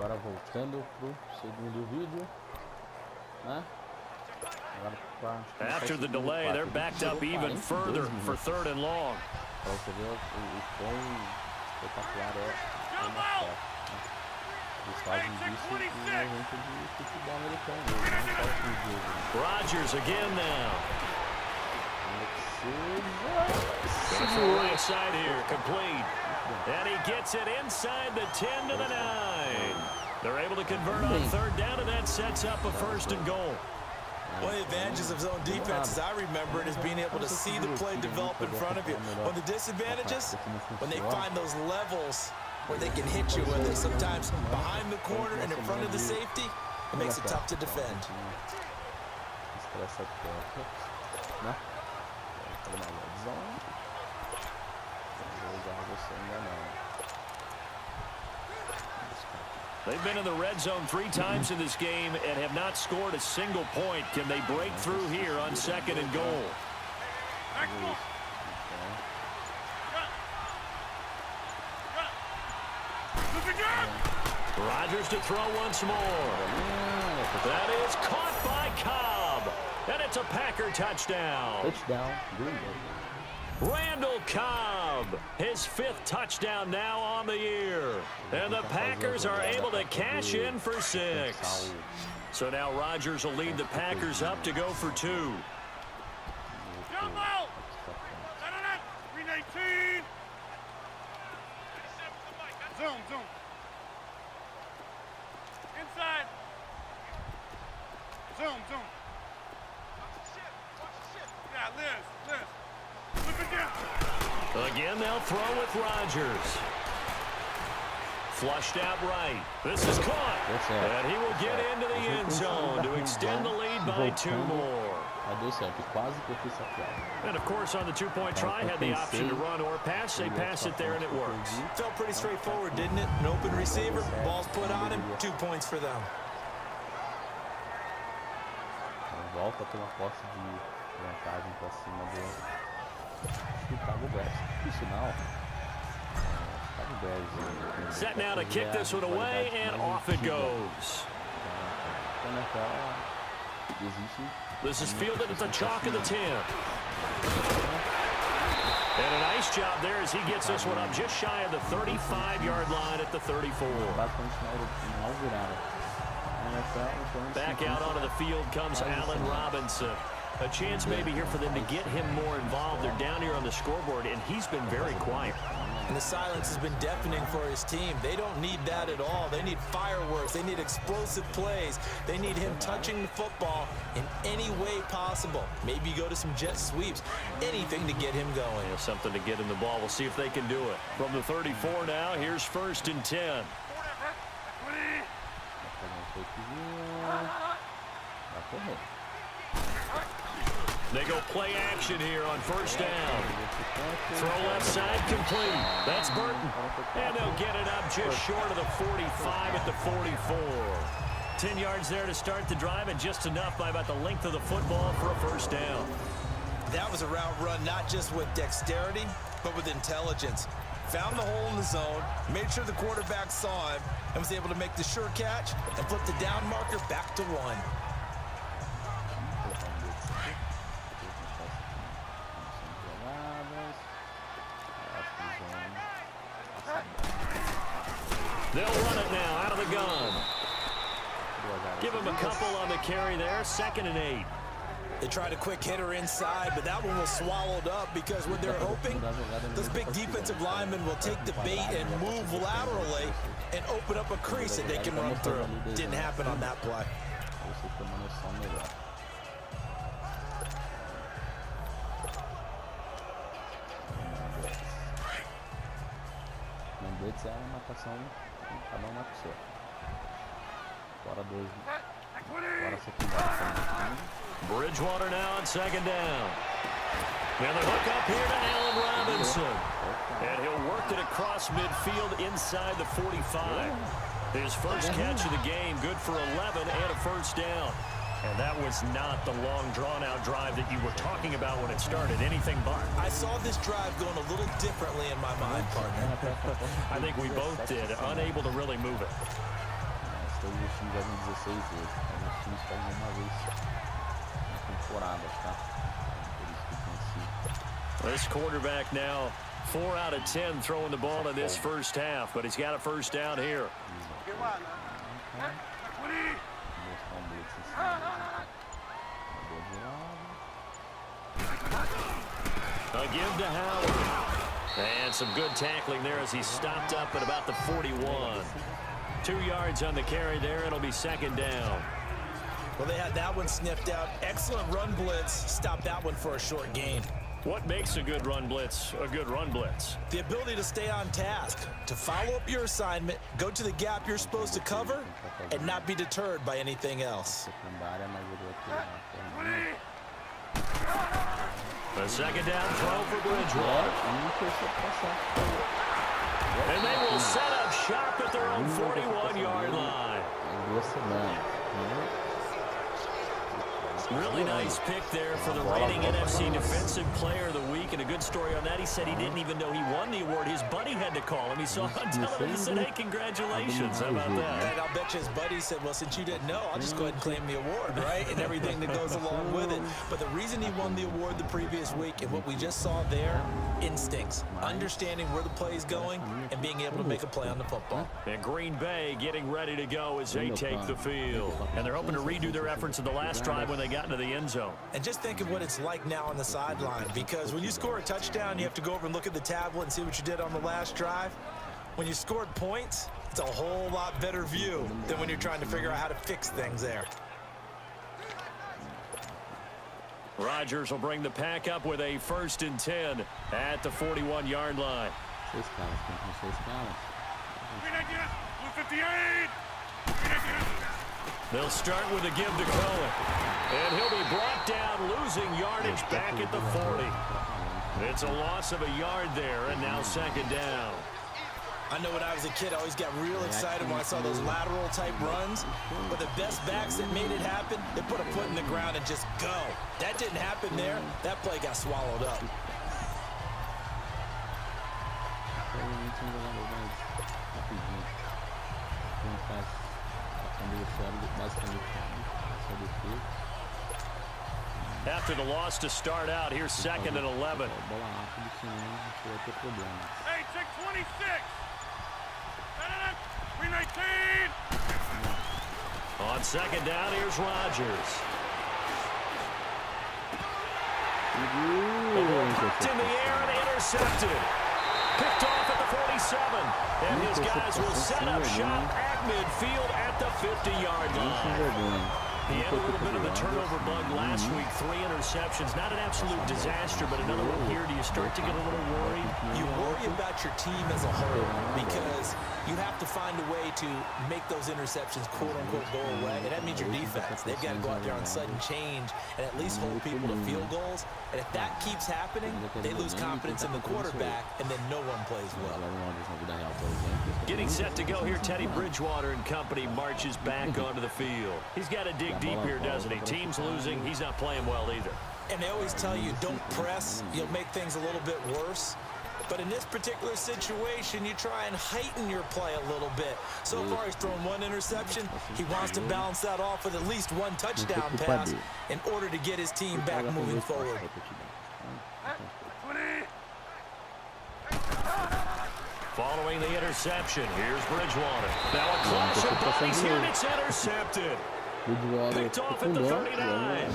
Agora voltando pro segundo vídeo, né? After the delay, they're backed up even further for 3rd and long. Para você ver o quão espetacular é o mascote. Eles fazem disso um evento de futebol americano, não só pro jogo. Rodgers again now. Goes to the right side here, complete. And he gets it inside the 10 to the 9. They're able to convert on 3rd down, and that sets up a 1st and goal. One of the advantages of zone defense, as I remember it, is being able to see the play develop in front of you. One of the disadvantages, when they find those levels where they can hit you, whether it's sometimes behind the corner and in front of the safety, it makes it tough to defend. They've been in the red zone 3 times in this game and have not scored a single point. Can they break through here on 2nd and goal? Rodgers to throw once more. That is caught by Cobb. And it's a Packer touchdown. Randall Cobb, his 5th touchdown now on the year. And the Packers are able to cash in for 6. So now Rodgers will lead the Packers up to go for 2. Zoom. Inside. Zoom. Yeah, Liz. Again, they'll throw with Rodgers. Flushed out right. This is caught. And he will get into the end zone to extend the lead by 2 more. And, of course, on the 2-point try, had the option to run or pass. They pass it there, and it works. Felt pretty straightforward, didn't it? An open receiver, ball's put on him, 2 points for them. Volta pela posse de vantagem para cima do Chicago Bears. Por sinal, Chicago Bears. Set now to kick this one away, and off it goes. This is fielded at the chalk of the 10. And a nice job there as he gets this one up just shy of the 35-yard line at the 34. Back out onto the field comes Allen Robinson. A chance maybe here for them to get him more involved. They're down here on the scoreboard, and he's been very quiet. And the silence has been deafening for his team. They don't need that at all. They need fireworks. They need explosive plays. They need him touching the football in any way possible. Maybe go to some jet sweeps. Anything to get him going. Yeah, something to get him the ball. We'll see if they can do it. From the 34 now, here's 1st and 10. They go play action here on 1st down. Throw left side complete. That's Burton. And they'll get it up just short of the 45 at the 44. 10 yards there to start the drive, and just enough by about the length of the football for a 1st down. That was a route run not just with dexterity, but with intelligence. Found the hole in the zone, made sure the quarterback saw him, and was able to make the sure catch and flip the down marker back to 1. They'll run it now out of the gun. Give him a couple on the carry there. 2nd and 8. They tried a quick hitter inside, but that one was swallowed up because what they're hoping, those big defensive linemen will take the bait and move laterally and open up a crease that they can run through. Didn't happen on that play. É uma marcação, cada um na pessoa. Fora 2. Fora secundário. Bridgewater now on 2nd down. And the hook up here to Allen Robinson. And he'll work it across midfield inside the 45. His first catch of the game, good for 11 and a 1st down. And that was not the long, drawn-out drive that you were talking about when it started. Anything but. I saw this drive going a little differently in my mind, partner. I think we both did, unable to really move it. times jogam 16 vezes. Alguns times jogam uma vez na temporada, tá? Por isso que tem esse... This quarterback now 4 out of 10 throwing the ball in this first half, but he's got a first down here. A give to Howard. And some good tackling there as he stopped up at about the 41. 2 yards on the carry there. It'll be second down. Well, they had that one sniffed out. Excellent run blitz. Stopped that one for a short gain. What makes a good run blitz a good run blitz? The ability to stay on task, to follow up your assignment, go to the gap you're supposed to cover, and not be deterred by anything else. The second down throw for Bridgewater. And they will set up shop at their own 41-yard line. Really nice pick there for the reigning NFC Defensive Player of the Week. And a good story on that, he said he didn't even know he won the award. His buddy had to call him. He saw it on television and said, hey, congratulations. How about that? And I'll bet you his buddy said, well, since you didn't know, I'll just go ahead and claim the award, right? And everything that goes along with it. But the reason he won the award the previous week and what we just saw there, instincts, understanding where the play is going and being able to make a play on the football. And Green Bay getting ready to go as they take the field. And they're hoping to redo their efforts in the last drive when they got into the end zone. And just think of what it's like now on the sideline, because when you score a touchdown, you have to go over and look at the tablet and see what you did on the last drive. When you scored points, it's a whole lot better view than when you're trying to figure out how to fix things there. Rodgers will bring the pack up with a 1st and 10 at the 41-yard line. 58. They'll start with a give to Cohen. And he'll be brought down, losing yardage back at the 40. It's a loss of a yard there, and now second down. I know when I was a kid, I always got real excited when I saw those lateral-type runs. But the best backs that made it happen, they put a foot in the ground and just go. That didn't happen there. That play got swallowed up. After the loss to start out, here's 2nd and 11. Hey, check 26. 319. On second down, here's Rodgers. Hooked in the air and intercepted. Picked off at the 47. And his guys will set up shop at midfield at the 50-yard line. He had a little bit of the turnover bug last week. 3 interceptions. Not an absolute disaster, but another one here. Do you start to get a little worried? You worry about your team as a whole because you have to find a way to make those interceptions, quote-unquote, go away. And that means your defense. They've got to go out there on sudden change and at least hold people to field goals. And if that keeps happening, they lose confidence in the quarterback, and then no one plays well. Getting set to go here, Teddy Bridgewater and company marches back onto the field. He's got to dig deep here, doesn't he? Team's losing. He's not playing well either. And they always tell you, don't press. You'll make things a little bit worse. But in this particular situation, you try and heighten your play a little bit. So far, he's thrown 1 interception. He wants to balance that off with at least 1 touchdown pass in order to get his team back moving forward. 20. Following the interception, here's Bridgewater. Now a clash of bodies here, and it's intercepted. Picked off at the 39.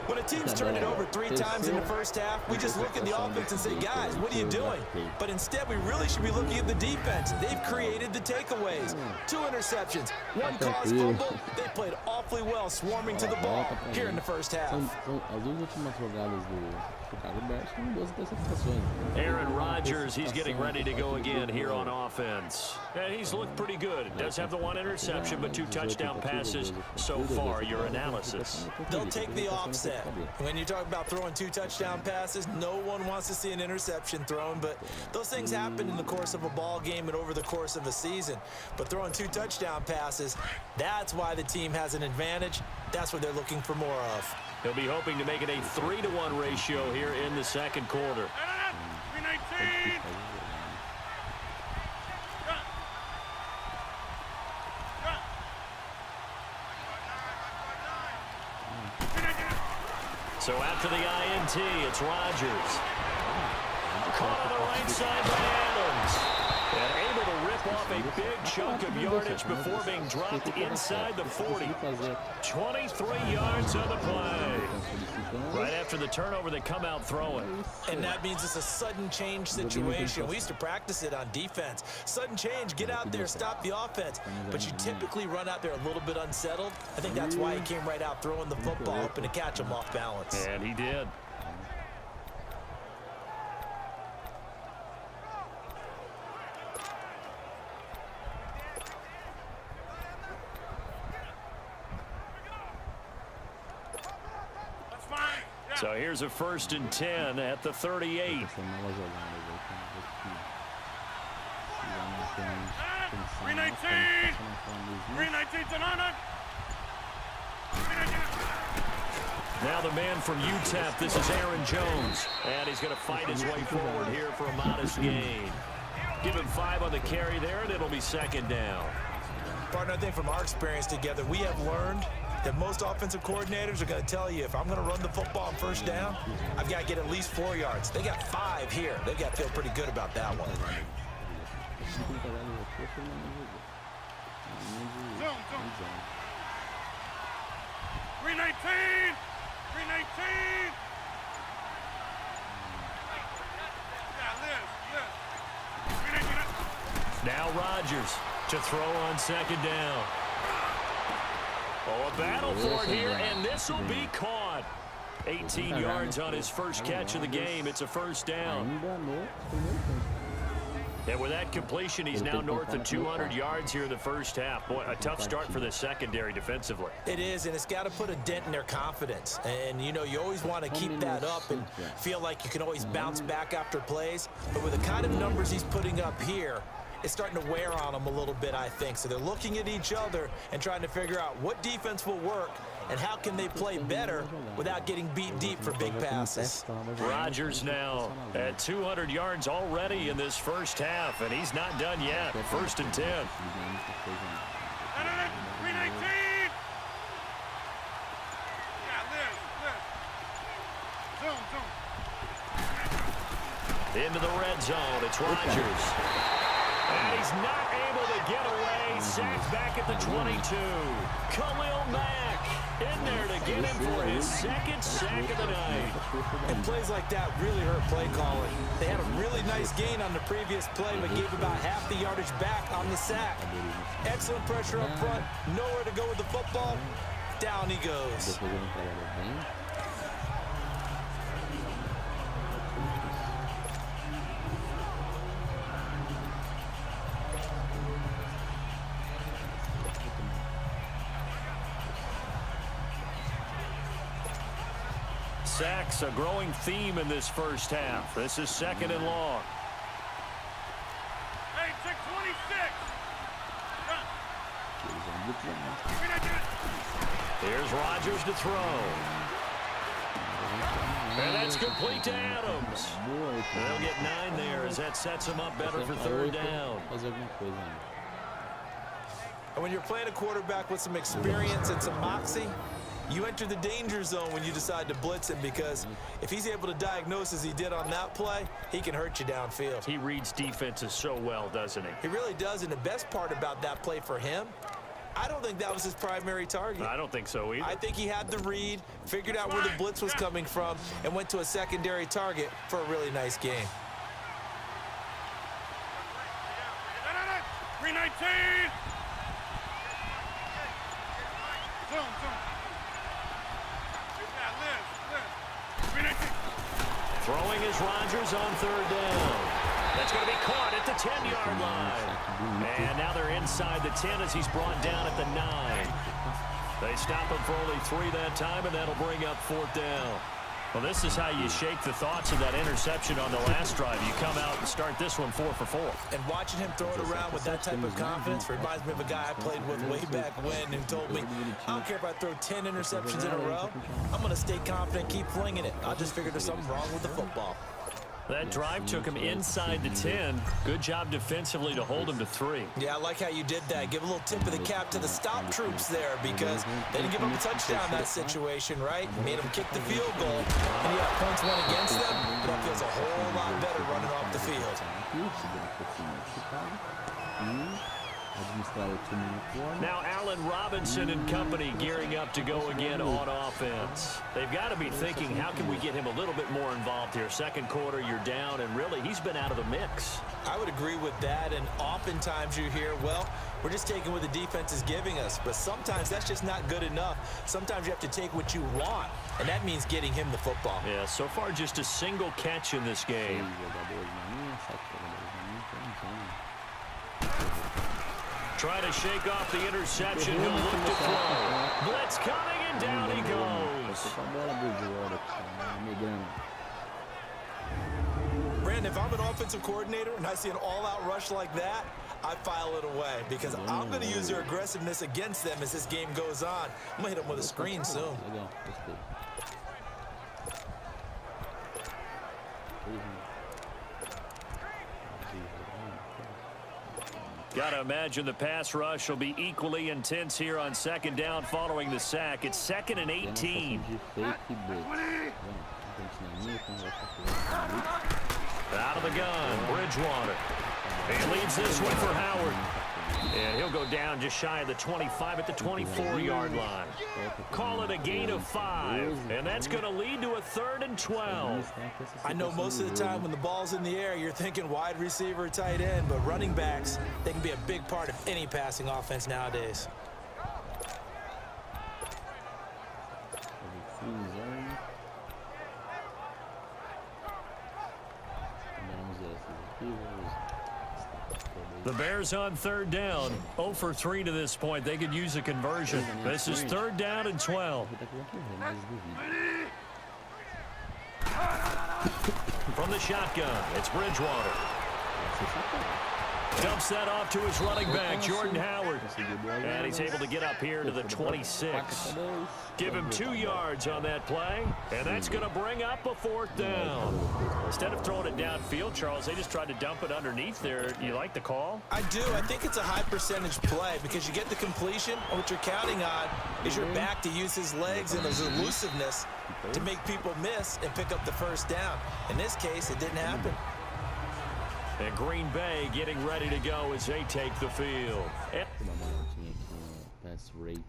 When a team's turned it over 3 times in the first half, we just look at the offense and say, guys, what are you doing? But instead, we really should be looking at the defense. They've created the takeaways. 2 interceptions, 1 caused fumble. They played awfully well, swarming to the ball here in the first half. Aaron Rodgers, he's getting ready to go again here on offense. And he's looked pretty good. Does have the 1 interception, but 2 touchdown passes so far. Your analysis. They'll take the offset. When you talk about throwing 2 touchdown passes, no one wants to see an interception thrown, but those things happen in the course of a ball game and over the course of a season. But throwing 2 touchdown passes, that's why the team has an advantage. That's what they're looking for more of. He'll be hoping to make it a 3-to-1 ratio here in the second quarter. 319. So after the INT, it's Rodgers. Caught on the right side by Adams. And able to rip off a big chunk of yardage before being dropped inside the 40. 23 yards on the play. Right after the turnover, they come out throwing. And that means it's a sudden change situation. We used to practice it on defense. Sudden change, get out there, stop the offense. But you typically run out there a little bit unsettled. I think that's why he came right out throwing the football, hoping to catch him off balance. And he did. So here's a 1st and 10 at the 38. 319. 319 to Nana. Now the man from UTEP, this is Aaron Jones. And he's going to fight his way forward here for a modest gain. Give him 5 on the carry there, and it'll be 2nd down. Partner, I think from our experience together, we have learned that most offensive coordinators are going to tell you, if I'm going to run the football on 1st down, I've got to get at least 4 yards. They got 5 here. They've got to feel pretty good about that one. Zoom. 319. 319. Yeah, Liz. 319. Now Rodgers to throw on 2nd down. Oh, a battle for it here, and this will be caught. 18 yards on his first catch of the game. It's a 1st down. And with that completion, he's now north of 200 yards here in the 1st half. Boy, a tough start for the secondary defensively. It is, and it's got to put a dent in their confidence. And, you know, you always want to keep that up and feel like you can always bounce back after plays. But with the kind of numbers he's putting up here, it's starting to wear on them a little bit, I think. So they're looking at each other and trying to figure out what defense will work and how can they play better without getting beat deep for big passes. Rodgers now at 200 yards already in this 1st half, and he's not done yet. 1st and 10. 319. Yeah, Liz. Zoom. Into the red zone. It's Rodgers. And he's not able to get away. Sacked back at the 22. Khalil Mack in there to get him for his 2nd sack of the night. And plays like that really hurt play calling. They had a really nice gain on the previous play, but gave about half the yardage back on the sack. Excellent pressure up front. Nowhere to go with the football. Down he goes. Sacks, a growing theme in this 1st half. This is 2nd and long. Hey, check 26. Here's Rodgers to throw. And that's complete to Adams. They'll get 9 there as that sets him up better for 3rd down. And when you're playing a quarterback with some experience and some moxie, you enter the danger zone when you decide to blitz him, because if he's able to diagnose as he did on that play, he can hurt you downfield. He reads defenses so well, doesn't he? He really does, and the best part about that play for him, I don't think that was his primary target. I don't think so either. I think he had the read, figured out where the blitz was coming from, and went to a secondary target for a really nice game. 319. Zoom. Throwing is Rodgers on 3rd down. That's going to be caught at the 10-yard line. And now they're inside the 10 as he's brought down at the 9. They stop him for only 3 that time, and that'll bring up 4th down. Well, this is how you shake the thoughts of that interception on the last drive. You come out and start this one 4 for 4. And watching him throw it around with that type of confidence reminds me of a guy I played with way back when who told me, I don't care if I throw 10 interceptions in a row. I'm going to stay confident, keep flinging it. I just figured there's something wrong with the football. That drive took him inside the 10. Good job defensively to hold him to 3. Yeah, I like how you did that. Give a little tip of the cap to the stop troops there because they didn't give him a touchdown in that situation, right? Made him kick the field goal, and you have points won against them, but that feels a whole lot better running off the field. Now Allen Robinson and company gearing up to go again on offense. They've got to be thinking, how can we get him a little bit more involved here? Second quarter, you're down, and really, he's been out of the mix. I would agree with that, and oftentimes you hear, well, we're just taking what the defense is giving us, but sometimes that's just not good enough. Sometimes you have to take what you want, and that means getting him the football. Yeah, so far just a single catch in this game. Trying to shake off the interception. He'll look to throw. Blitz coming, and down he goes. Brandon, if I'm an offensive coordinator and I see an all-out rush like that, I file it away because I'm going to use their aggressiveness against them as this game goes on. I'm going to hit them with a screen soon. Got to imagine the pass rush will be equally intense here on second down following the sack. It's 2nd and 18. Out of the gun, Bridgewater. He leads this one for Howard. And he'll go down just shy of the 25 at the 24-yard line. Call it a gain of 5, and that's going to lead to a 3rd and 12. I know most of the time when the ball's in the air, you're thinking wide receiver, tight end, but running backs, they can be a big part of any passing offense nowadays. The Bears on 3rd down. 0 for 3 to this point. They could use a conversion. This is 3rd down and 12. From the shotgun, it's Bridgewater. Dumps that off to his running back, Jordan Howard. And he's able to get up here to the 26. Give him 2 yards on that play, and that's going to bring up a 4th down. Instead of throwing it downfield, Charles, they just tried to dump it underneath there. You like the call? I do. I think it's a high percentage play because you get the completion, and what you're counting on is your back to use his legs and his elusiveness to make people miss and pick up the 1st down. In this case, it didn't happen. And Green Bay getting ready to go as they take the field. Pass rating.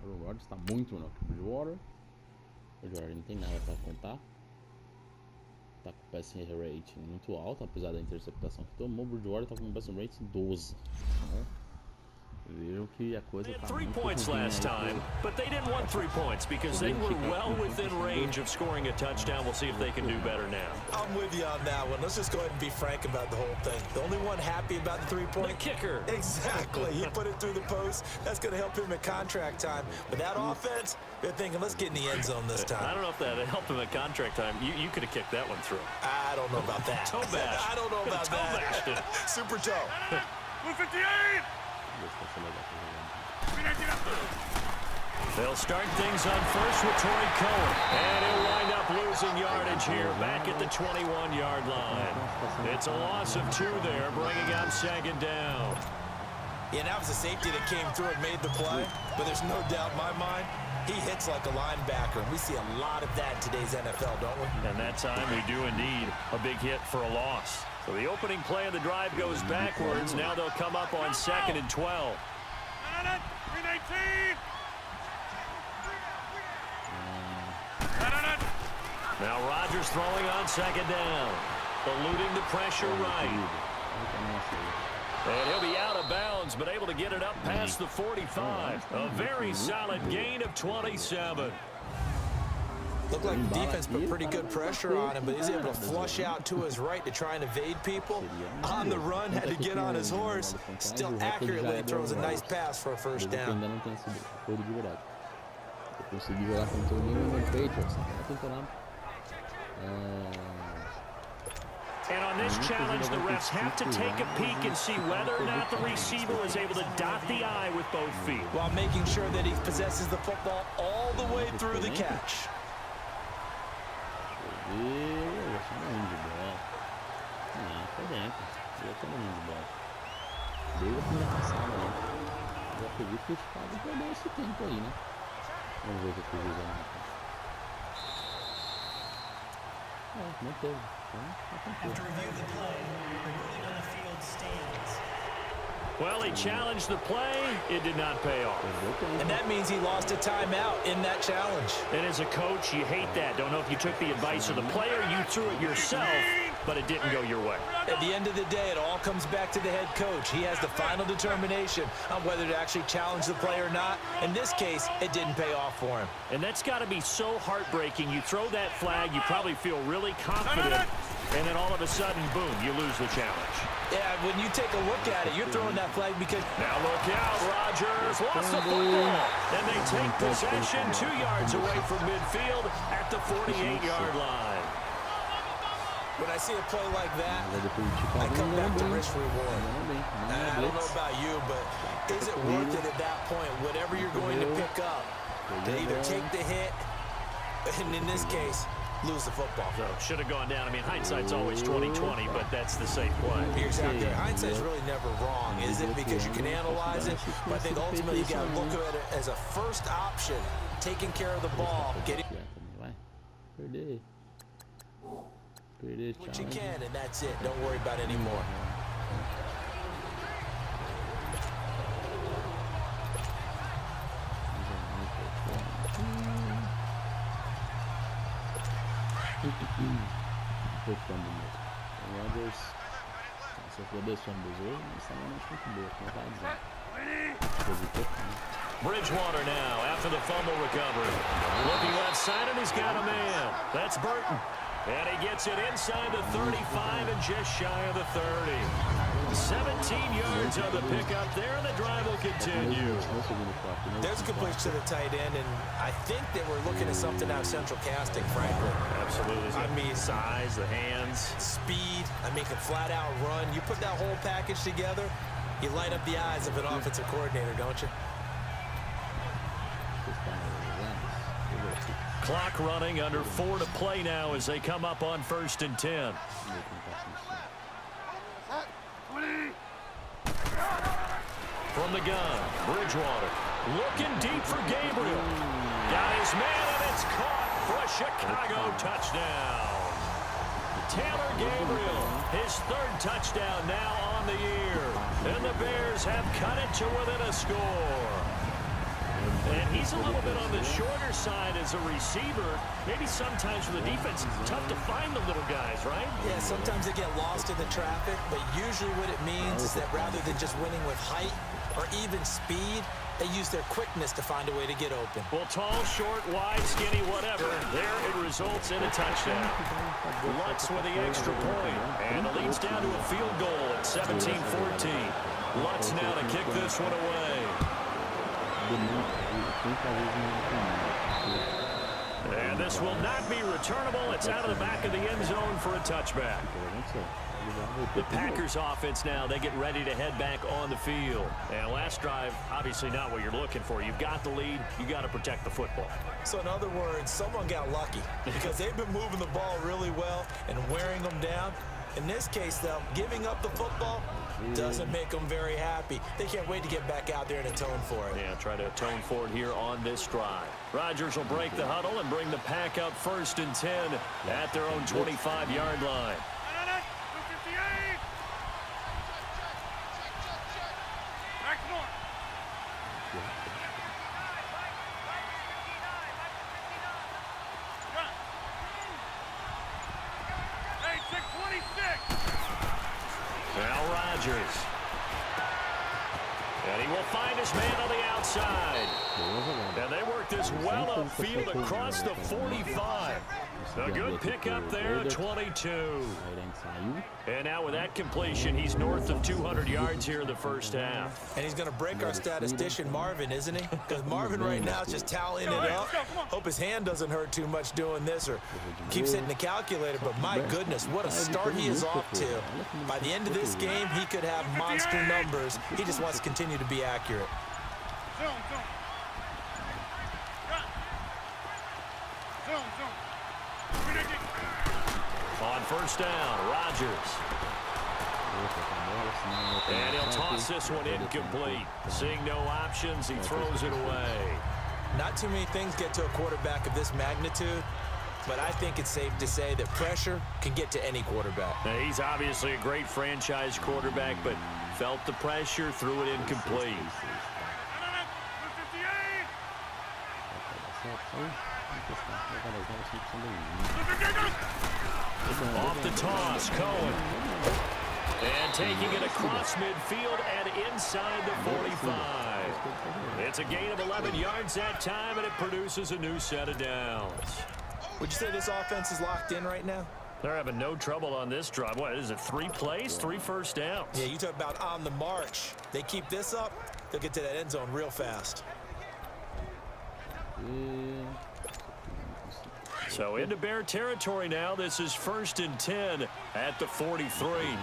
O Rodgers está muito menor que o Bridgewater. O Bridgewater não tem nada para contar. Tá com o pass rating muito alto, apesar da interceptação que tomou. O Bridgewater tá com o pass rating 12. Viram que a coisa tá 3 points last time, but they didn't want 3 points because they were well within range of scoring a touchdown. We'll see if they can do better now. I'm with you on that one. Let's just go ahead and be frank about the whole thing. The only one happy about the 3-point. The kicker. Exactly. He put it through the post. That's going to help him at contract time. But that offense, they're thinking, let's get in the end zone this time. I don't know if that helped him at contract time. You could have kicked that one through. I don't know about that. Toe bash. I don't know about that. Super toe. 258! They'll start things on first with Torrey Cohen. And he'll wind up losing yardage here back at the 21-yard line. It's a loss of 2 there, bringing up 2nd down. Yeah, that was a safety that came through and made the play. But there's no doubt in my mind, he hits like a linebacker. And we see a lot of that in today's NFL, don't we? And that time we do indeed a big hit for a loss. So the opening play of the drive goes backwards. Now they'll come up on 2nd and 12. 319! Now Rodgers throwing on 2nd down. Eluding the pressure right. And he'll be out of bounds, but able to get it up past the 45. A very solid gain of 27. Looked like the defense put pretty good pressure on him, but he's able to flush out to his right to try and evade people. On the run, had to get on his horse. Still accurately throws a nice pass for a 1st down. And on this challenge, the refs have to take a peek and see whether or not the receiver was able to dot the I with both feet, while making sure that he possesses the football all the way through the catch. dentro. Eu tô no de bola. Desde a primeira passada, né? Eu acredito que o Chicago perdeu esse tempo aí, né? Vamos ver o que o juiz vai marcar. Não teve. Então, tá tranquilo. Well, he challenged the play. It did not pay off. And that means he lost a timeout in that challenge. And as a coach, you hate that. Don't know if you took the advice of the player, you threw it yourself, but it didn't go your way. At the end of the day, it all comes back to the head coach. He has the final determination on whether to actually challenge the play or not. In this case, it didn't pay off for him. And that's got to be so heartbreaking. You throw that flag, you probably feel really confident, and then all of a sudden, boom, you lose the challenge. Yeah, when you take a look at it, you're throwing that flag because... Now look out, Rodgers lost the football. And they take possession 2 yards away from midfield at the 48-yard line. When I see a play like that, I come back to risk reward. I don't know about you, but is it worth it at that point, whatever you're going to pick up, to either take the hit, and in this case, lose the football? So should have gone down. I mean, hindsight's always 20/20, but that's the safe play. You're exactly right. Hindsight's really never wrong, is it? Because you can analyze it, but I think ultimately you got to look at it as a first option, taking care of the ball, getting what you can, and that's it. Don't worry about it anymore. Rodgers sofreu 2 fumbles hoje, mas essa não é muito boa, como eu tava dizendo. Bridgewater now after the fumble recovery. Looking left side, and he's got a man. That's Burton. And he gets it inside the 35 and just shy of the 30. 17 yards on the pickup there, and the drive will continue. There's a completion to the tight end, and I think they were looking at something out of central casting, frankly. Absolutely. I mean, size, the hands. Speed, I mean, can flat out run. You put that whole package together, you light up the eyes of an offensive coordinator, don't you? Clock running, under 4 to play now as they come up on 1st and 10. From the gun, Bridgewater looking deep for Gabriel. Got his man, and it's caught for a Chicago touchdown. Taylor Gabriel, his 3rd touchdown now on the year. And the Bears have cut it to within a score. And he's a little bit on the shorter side as a receiver. Maybe sometimes for the defense, it's tough to find the little guys, right? Yeah, sometimes they get lost in the traffic, but usually what it means is that rather than just winning with height or even speed, they use their quickness to find a way to get open. Well, tall, short, wide, skinny, whatever, there it results in a touchdown. Lutz with the extra point, and it leads down to a field goal at 17-14. Lutz now to kick this one away. And this will not be returnable. It's out of the back of the end zone for a touchback. The Packers offense now, they get ready to head back on the field. And last drive, obviously not what you're looking for. You've got the lead. You got to protect the football. So in other words, someone got lucky because they've been moving the ball really well and wearing them down. In this case, though, giving up the football doesn't make them very happy. They can't wait to get back out there and atone for it. Yeah, try to atone for it here on this drive. Rodgers will break the huddle and bring the pack up 1st and 10 at their own 25-yard line. Now Rodgers. And he will find his man on the outside. And they work this well upfield across the 45. A good pickup there, 22. And now with that completion, he's north of 200 yards here in the first half. And he's going to break our statistician, Marvin, isn't he? Because Marvin right now is just tallying it up. Hope his hand doesn't hurt too much doing this or keeps hitting the calculator. But my goodness, what a start he is off to. By the end of this game, he could have monster numbers. He just wants to continue to be accurate. On 1st down, Rodgers. And he'll toss this one incomplete. Seeing no options, he throws it away. Not too many things get to a quarterback of this magnitude, but I think it's safe to say that pressure can get to any quarterback. Now, he's obviously a great franchise quarterback, but felt the pressure, threw it incomplete. Off the toss, Cohen. And taking it across midfield and inside the 45. It's a gain of 11 yards that time, and it produces a new set of downs. Would you say this offense is locked in right now? They're having no trouble on this drive. What is it, 3 plays, 3 first downs? Yeah, you talk about on the march. They keep this up, they'll get to that end zone real fast. So into Bear territory now. This is 1st and 10 at the 43.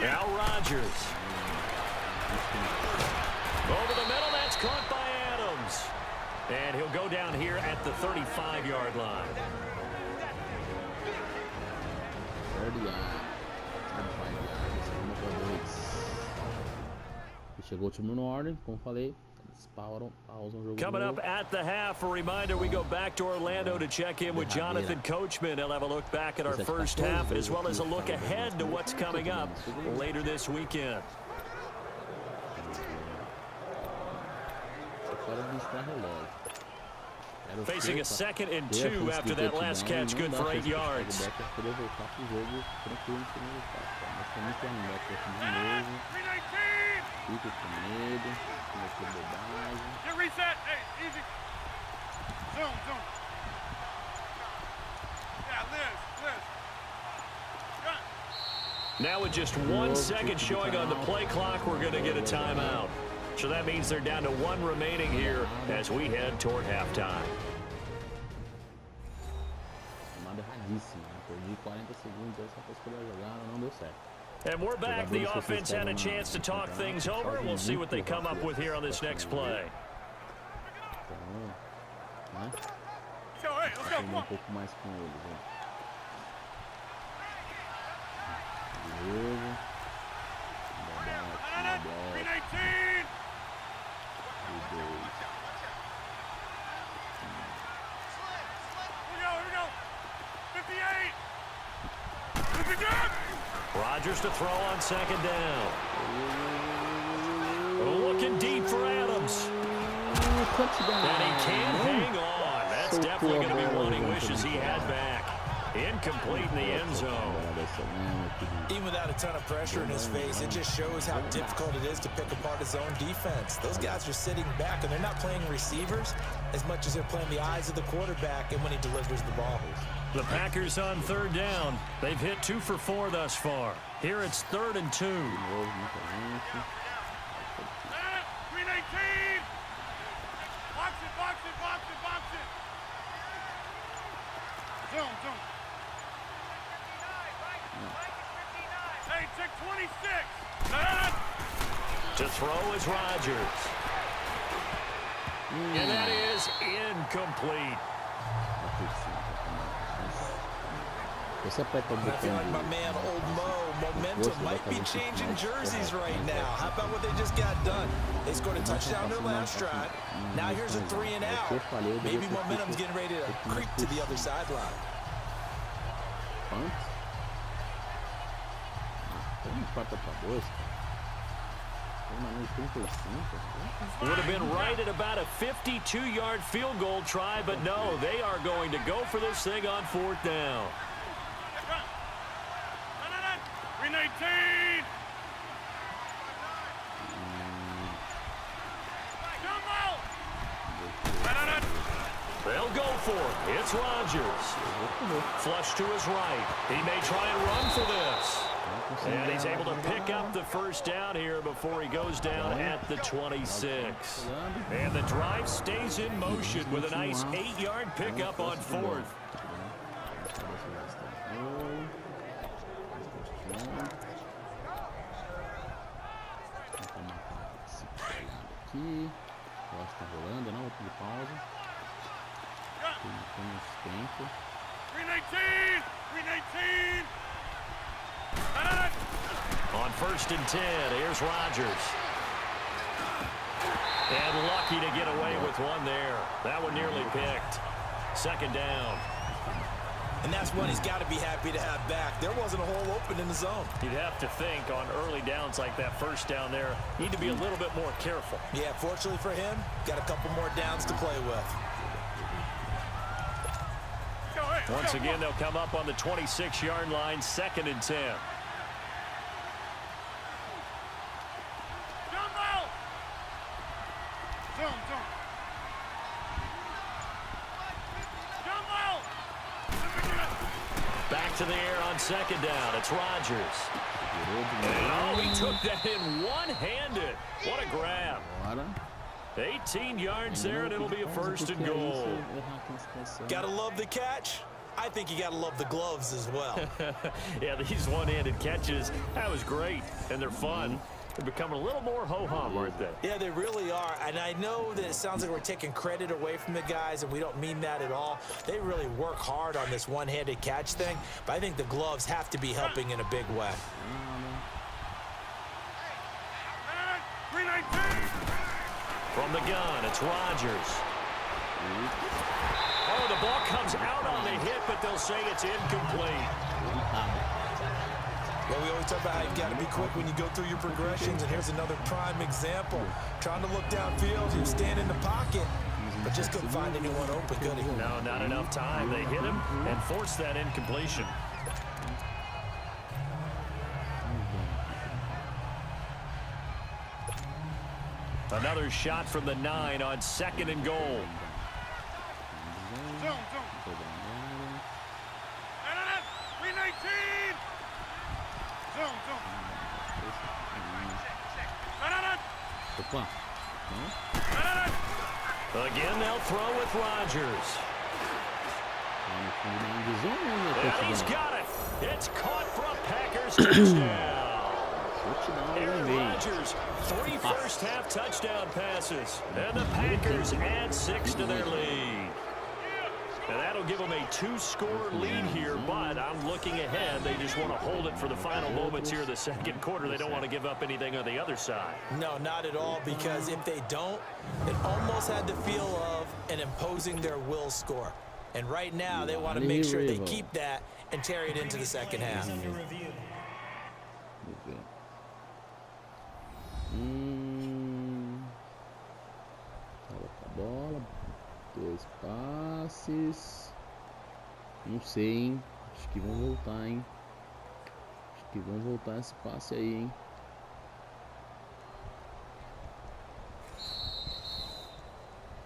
Now Rodgers. Over the middle, that's caught by Adams. And he'll go down here at the 35-yard line. 30 yards. 35 yards. Segunda para 2. Chegou o time no ordem, como falei. Pausam o jogo. Coming up at the half, a reminder, we go back to Orlando to check in with Jonathan Coachman. He'll have a look back at our first half as well as a look ahead to what's coming up later this weekend. Facing a 2nd and 2 after that last catch, good for 8 yards. Fica com medo, cometeu bobagem. Get reset. Hey, easy. Zoom. Yeah, Liz. Now with just 1 second showing on the play clock, we're going to get a timeout. So that means they're down to 1 remaining here as we head toward halftime. Chamada erradíssima. Perdi 40 segundos essa coisa que eu ia jogar, não deu certo. And we're back. The offense had a chance to talk things over. We'll see what they come up with here on this next play. Go, hey, let's go. Come on. pouco mais com eles, ó. Green 18. Here we go. 58. Rodgers to throw on 2nd down. Looking deep for Adams. And he can't hang on. That's definitely going to be one he wishes he had back. Incomplete in the end zone. Even without a ton of pressure in his face, it just shows how difficult it is to pick apart his own defense. Those guys are sitting back, and they're not playing receivers as much as they're playing the eyes of the quarterback and when he delivers the ball. The Packers on 3rd down. They've hit 2 for 4 thus far. Here it's 3rd and 2. Green 18. Box it. Zoom. Hey, check 26. To throw is Rodgers. And that is incomplete. I feel like my man, Old Mo, momentum might be changing jerseys right now. How about what they just got done? They scored a touchdown their last drive. Now here's a 3 and out. Maybe momentum's getting ready to creep to the other sideline. Would have been right at about a 52-yard field goal try, but no, they are going to go for this thing on 4th down. Green 18. They'll go for it. It's Rodgers. Flush to his right. He may try and run for this. And he's able to pick up the first down here before he goes down at the 26. And the drive stays in motion with a nice 8-yard pickup on 4th. aqui. Eu acho que tá rolando, não? Outro de pausa. Temos tempo. 319! 319! On 1st and 10, here's Rodgers. And lucky to get away with one there. That one nearly picked. 2nd down. And that's one he's got to be happy to have back. There wasn't a hole open in the zone. You'd have to think on early downs like that 1st down there, need to be a little bit more careful. Yeah, fortunately for him, got a couple more downs to play with. Once again, they'll come up on the 26-yard line, 2nd and 10. Back to the air on 2nd down. It's Rodgers. And he took that in one-handed. What a grab. 18 yards there, and it'll be a 1st and goal. Gotta love the catch. I think you gotta love the gloves as well. Yeah, these one-handed catches, that was great, and they're fun. They're becoming a little more ho-hum, aren't they? Yeah, they really are. And I know that it sounds like we're taking credit away from the guys, and we don't mean that at all. They really work hard on this one-handed catch thing, but I think the gloves have to be helping in a big way. From the gun, it's Rodgers. Oh, the ball comes out on the hit, but they'll say it's incomplete. Well, we always talk about how you've got to be quick when you go through your progressions, and here's another prime example. Trying to look downfield, he was standing in the pocket, but just couldn't find anyone open, could he? No, not enough time. They hit him and forced that incompletion. Another shot from the 9 on 2nd and goal. Zone. 319! Zone. Again, they'll throw with Rodgers. And he's got it. It's caught for a Packers touchdown. Aaron Rodgers, 3 first-half touchdown passes. And the Packers add 6 to their lead. And that'll give them a 2-score lead here, but I'm looking ahead. They just want to hold it for the final moments here of the 2nd quarter. They don't want to give up anything on the other side. No, not at all, because if they don't, it almost had the feel of an imposing their will score. And right now, they want to make sure they keep that and carry it into the 2nd half. Bola, 2 passes. Não sei, hein? Acho que vão voltar, hein? Acho que vão voltar esse passe aí, hein?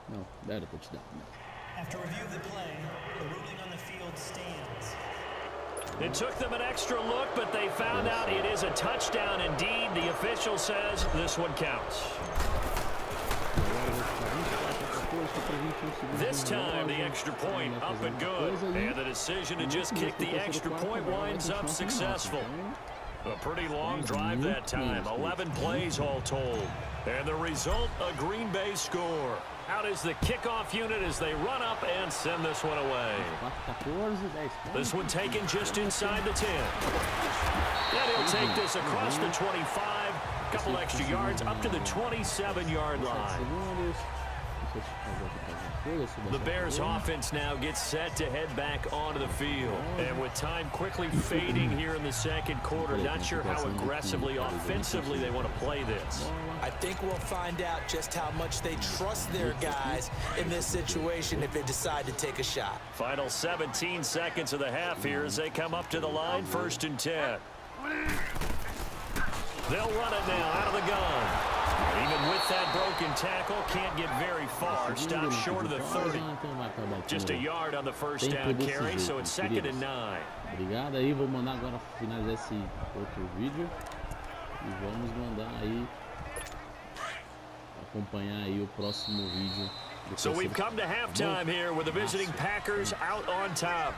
Não, deram touchdown. After review of the play, the ruling on the field stands. It took them an extra look, but they found out it is a touchdown indeed. The official says this one counts. This time, the extra point up and good. And the decision to just kick the extra point winds up successful. A pretty long drive that time, 11 plays all told. And the result, a Green Bay score. Out is the kickoff unit as they run up and send this one away. This one taken just inside the 10. And he'll take this across the 25. Couple extra yards up to the 27-yard line. The Bears offense now gets set to head back onto the field. And with time quickly fading here in the 2nd quarter, not sure how aggressively, offensively they want to play this. I think we'll find out just how much they trust their guys in this situation if they decide to take a shot. Final 17 seconds of the half here as they come up to the line, 1st and 10. They'll run it now out of the gun. Even with that broken tackle, can't get very far. Stopped short of the 30. Just a yard on the 1st down carry, so it's 2nd and 9. Obrigado aí, vou mandar agora finalizar esse outro vídeo. E vamos mandar aí, acompanhar aí o próximo vídeo. So we've come to halftime here with the visiting Packers out on top.